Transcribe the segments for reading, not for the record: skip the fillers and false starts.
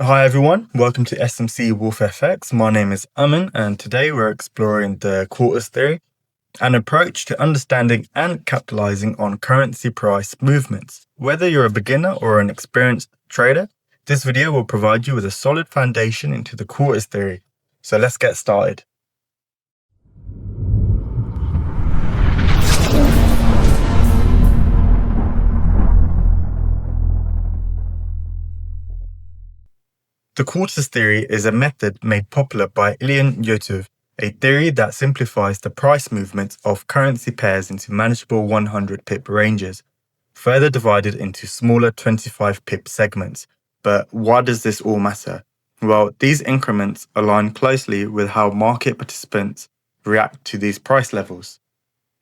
Hi everyone, welcome to SMC Wolf FX. My name is Aman and today we're exploring the quarters theory, an approach to understanding and capitalizing on currency price movements. Whether you're a beginner or an experienced trader, this video will provide you with a solid foundation into the quarters theory. So let's get started. The quarters theory is a method made popular by Ilian Yotov, a theory that simplifies the price movements of currency pairs into manageable 100 pip ranges, further divided into smaller 25 pip segments. But why does this all matter? Well, these increments align closely with how market participants react to these price levels.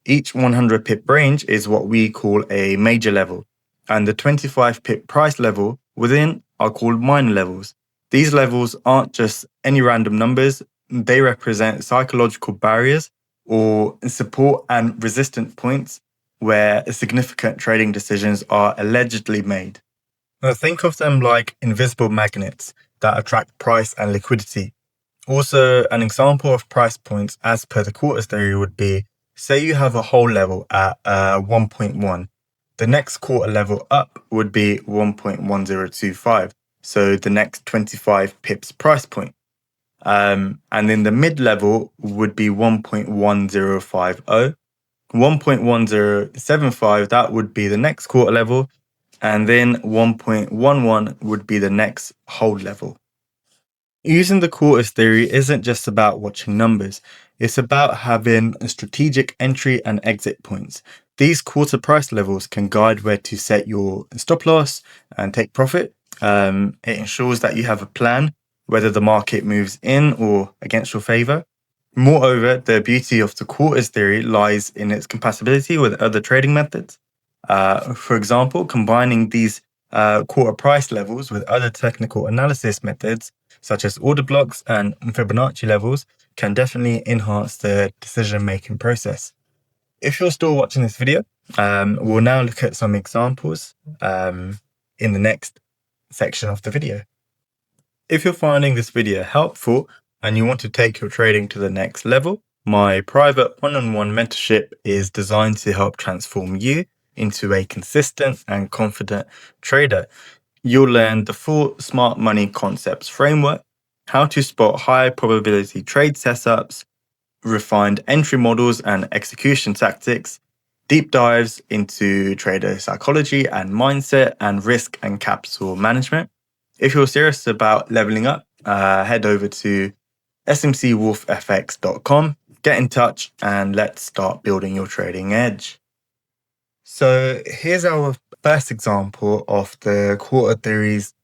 Each 100 pip range is what we call a major level, and the 25 pip price level within are called minor levels. These levels aren't just any random numbers, they represent psychological barriers or support and resistance points where significant trading decisions are allegedly made. Now think of them like invisible magnets that attract price and liquidity. Also, an example of price points as per the quarters theory would be, say you have a whole level at 1.1. The next quarter level up would be 1.1025. So the next 25 pips price point. And then the mid level would be 1.1050. 1.1075, that would be the next quarter level. And then 1.11 would be the next hold level. Using the quarters theory isn't just about watching numbers. It's about having a strategic entry and exit points. These quarter price levels can guide where to set your stop loss and take profit. It ensures that you have a plan, whether the market moves in or against your favor. Moreover, the beauty of the quarters theory lies in its compatibility with other trading methods. For example, combining these quarter price levels with other technical analysis methods, such as order blocks and Fibonacci levels, can definitely enhance the decision-making process. If you're still watching this video, we'll now look at some examples in the next section of the video. If you're finding this video helpful and you want to take your trading to the next level, my private one-on-one mentorship is designed to help transform you into a consistent and confident trader. You'll learn the full smart money concepts framework, how to spot high probability trade setups, refined entry models and execution tactics, deep dives into trader psychology and mindset, and risk and capital management. If you're serious about leveling up, head over to smcwolffx.com, get in touch, and let's start building your trading edge. So here's our first example of the quarter theories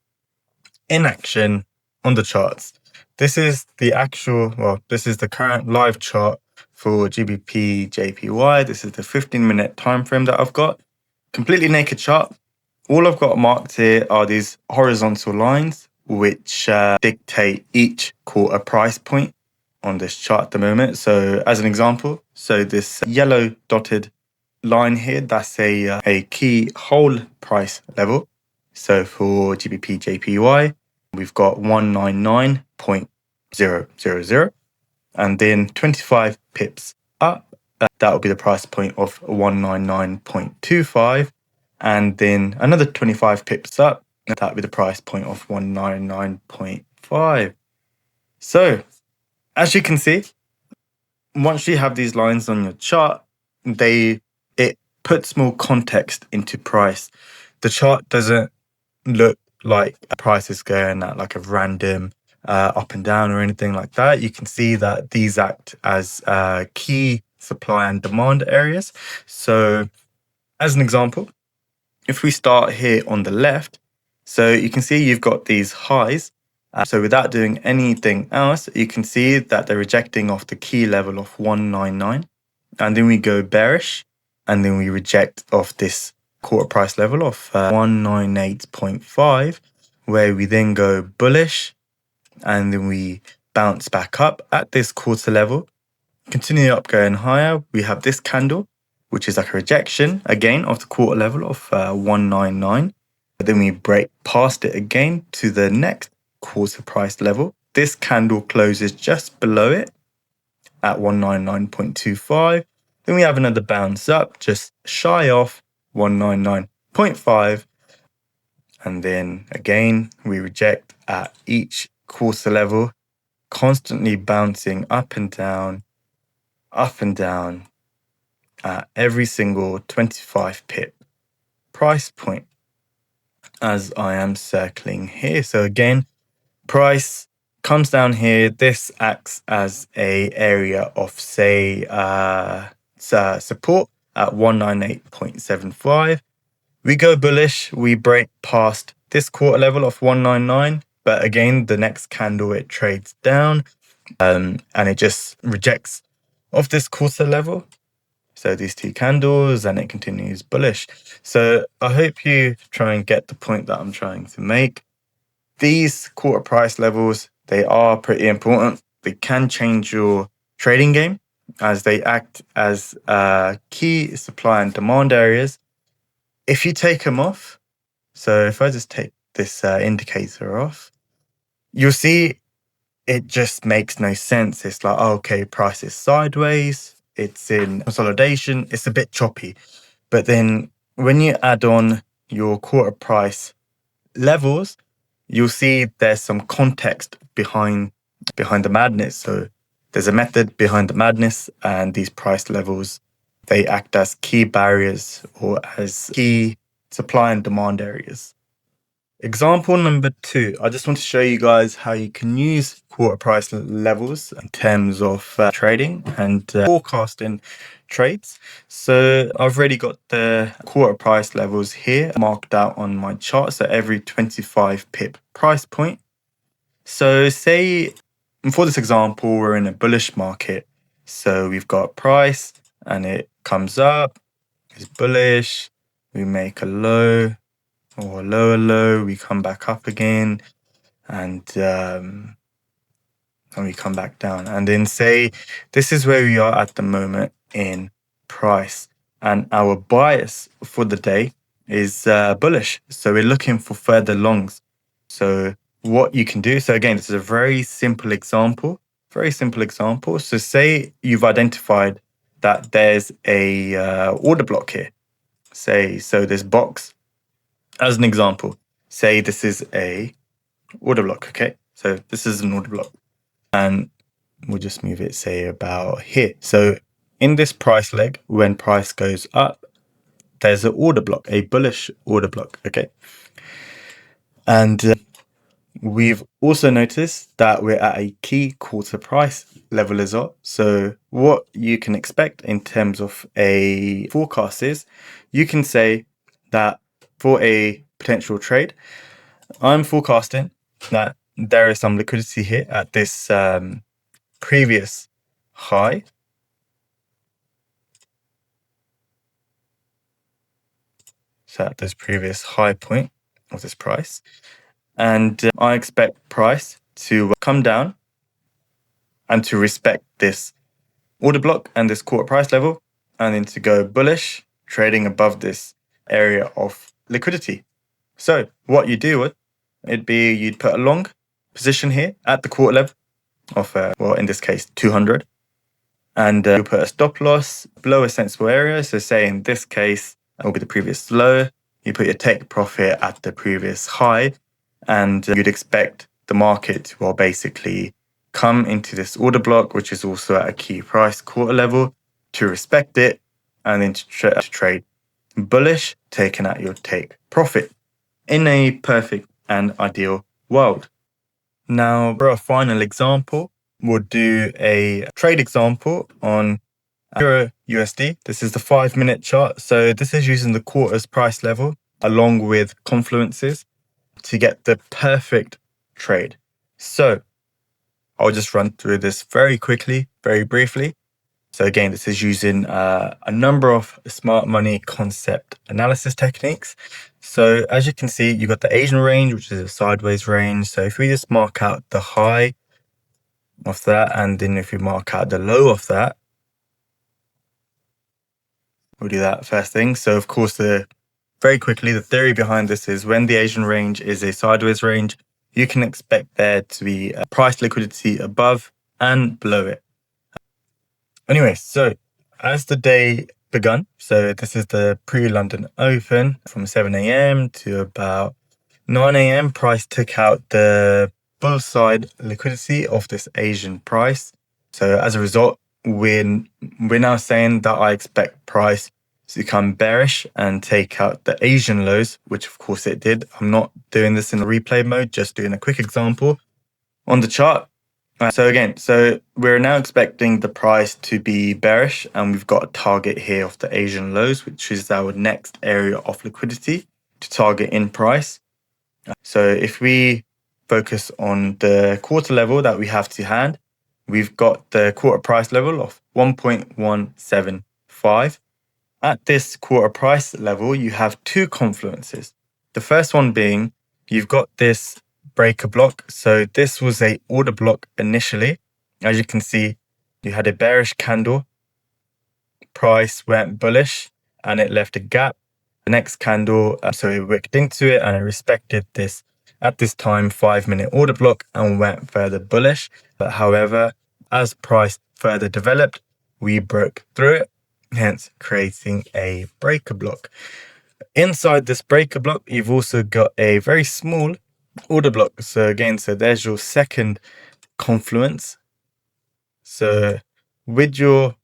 in action on the charts. This is the current live chart for GBP JPY. This is the 15-minute time frame that I've got. Completely naked chart. All I've got marked here are these horizontal lines, which dictate each quarter price point on this chart at the moment. So as an example, this yellow dotted line here, that's a key whole price level. So for GBP JPY, we've got 199.000, and then 25 pips up, that will be the price point of 199.25, and then another 25 pips up, that will be the price point of 199.5. So as you can see, once you have these lines on your chart, it puts more context into price. The chart doesn't look like a price is going at like a random up and down or anything like that. You can see that these act as key supply and demand areas. So as an example, if we start here on the left, so you can see you've got these highs. So without doing anything else, you can see that they're rejecting off the key level of 199. And then we go bearish, and then we reject off this quarter price level of 198.5, where we then go bullish, and then we bounce back up at this quarter level, continue up going higher. We have this candle, which is like a rejection again of the quarter level of 199. But then we break past it again to the next quarter price level. This candle closes just below it at 199.25. Then we have another bounce up just shy off 199.5. And then again, we reject at each quarter level, constantly bouncing up and down at every single 25 pip price point as I am circling here. So again, price comes down here. This acts as a area of, say, support at 198.75. We go bullish. We break past this quarter level of 199. But again, the next candle, it trades down and it just rejects off this quarter level. So these two candles, and it continues bullish. So I hope you try and get the point that I'm trying to make. These quarter price levels, they are pretty important. They can change your trading game as they act as key supply and demand areas. If you take them off, so if I just take this indicator off, you'll see it just makes no sense. It's like, oh, okay, price is sideways. It's in consolidation. It's a bit choppy. But then when you add on your quarter price levels, you'll see there's some context behind the madness. So there's a method behind the madness, and these price levels, they act as key barriers or as key supply and demand areas. Example number 2, I just want to show you guys how you can use quarter price levels in terms of trading and forecasting trades. So I've already got the quarter price levels here marked out on my chart. So every 25 pip price point. So say for this example, we're in a bullish market. So we've got price and it comes up, it's bullish, we make a low or a lower low, we come back up again, and we come back down. And then say this is where we are at the moment in price, and our bias for the day is bullish. So we're looking for further longs. So what you can do, so again, this is a very simple example. So say you've identified that there's a order block here. So this box, as an example, say this is a order block, okay? So this is an order block. And we'll just move it, say, about here. So in this price leg, when price goes up, there's an order block, a bullish order block, okay? And we've also noticed that we're at a key quarter price level as well. So what you can expect in terms of a forecast is, you can say that for a potential trade, I'm forecasting that there is some liquidity here at this previous high. So at this previous high point of this price. And I expect price to come down and to respect this order block and this quarter price level, and then to go bullish, trading above this area of liquidity. So what you do would, it'd be you'd put a long position here at the quarter level of, well, in this case, 200. And you'll put a stop loss below a sensible area. So say in this case, that will be the previous low. You put your take profit at the previous high, and you'd expect the market to, well, basically come into this order block, which is also at a key price quarter level, to respect it, and then to trade bullish, taking out your take profit in a perfect and ideal world. Now, for a final example, we'll do a trade example on Euro USD. This is the 5-minute chart. So this is using the quarters price level along with confluences to get the perfect trade. So I'll just run through this very quickly, very briefly. So again, this is using a number of smart money concept analysis techniques. So as you can see, you've got the Asian range, which is a sideways range. So if we just mark out the high of that, and then if we mark out the low of that, we'll do that first thing. So of course, very quickly, the theory behind this is when the Asian range is a sideways range, you can expect there to be price liquidity above and below it. Anyway, so as the day begun, so this is the pre-London Open from 7 a.m. to about 9 a.m. price took out the bull side liquidity of this Asian price. So as a result, we're now saying that I expect price to become bearish and take out the Asian lows, which of course it did. I'm not doing this in replay mode, just doing a quick example on the chart. So we're now expecting the price to be bearish, and we've got a target here of the Asian lows, which is our next area of liquidity to target in price. So if we focus on the quarter level that we have to hand, we've got the quarter price level of 1.175. At this quarter price level, you have two confluences. The first one being you've got this breaker block. So this was a order block initially. As you can see, you had a bearish candle, price went bullish, and it left a gap. The next candle, so it wicked into it and it respected this, at this time, 5-minute order block and went further bullish. But however, as price further developed, we broke through it, hence creating a breaker block. Inside this breaker block, you've also got a very small order block. So again, so there's your second confluence. So with your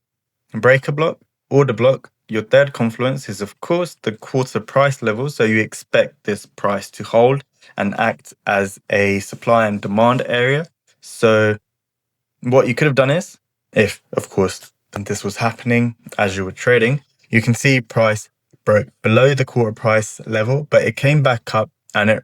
breaker block, order block, your third confluence is of course the quarter price level. So you expect this price to hold and act as a supply and demand area. So what you could have done is, if of course this was happening as you were trading, you can see price broke below the quarter price level, but it came back up and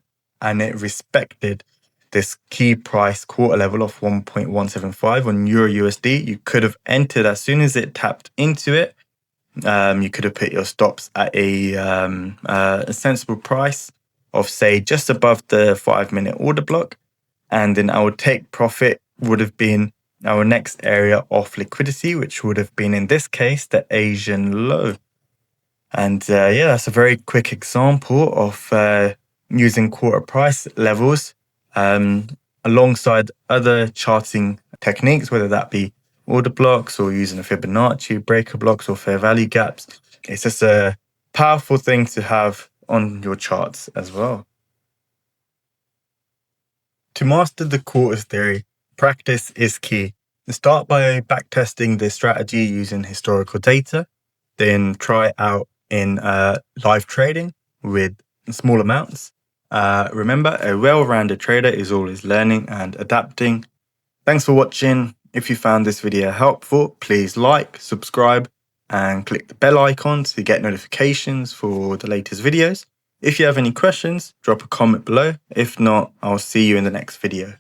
it respected this key price quarter level of 1.175 on Euro USD. You could have entered as soon as it tapped into it. You could have put your stops at a sensible price of, say, just above the 5-minute order block. And then our take profit would have been our next area of liquidity, which would have been, in this case, the Asian low. And yeah, that's a very quick example of using quarter price levels alongside other charting techniques, whether that be order blocks or using a Fibonacci, breaker blocks or fair value gaps. It's just a powerful thing to have on your charts as well. To master the quarters theory, practice is key. Start by backtesting the strategy using historical data, then try it out in live trading with small amounts. Remember, a well-rounded trader is always learning and adapting. Thanks for watching. If you found this video helpful, please like, subscribe, and click the bell icon to get notifications for the latest videos. If you have any questions, drop a comment below. If not, I'll see you in the next video.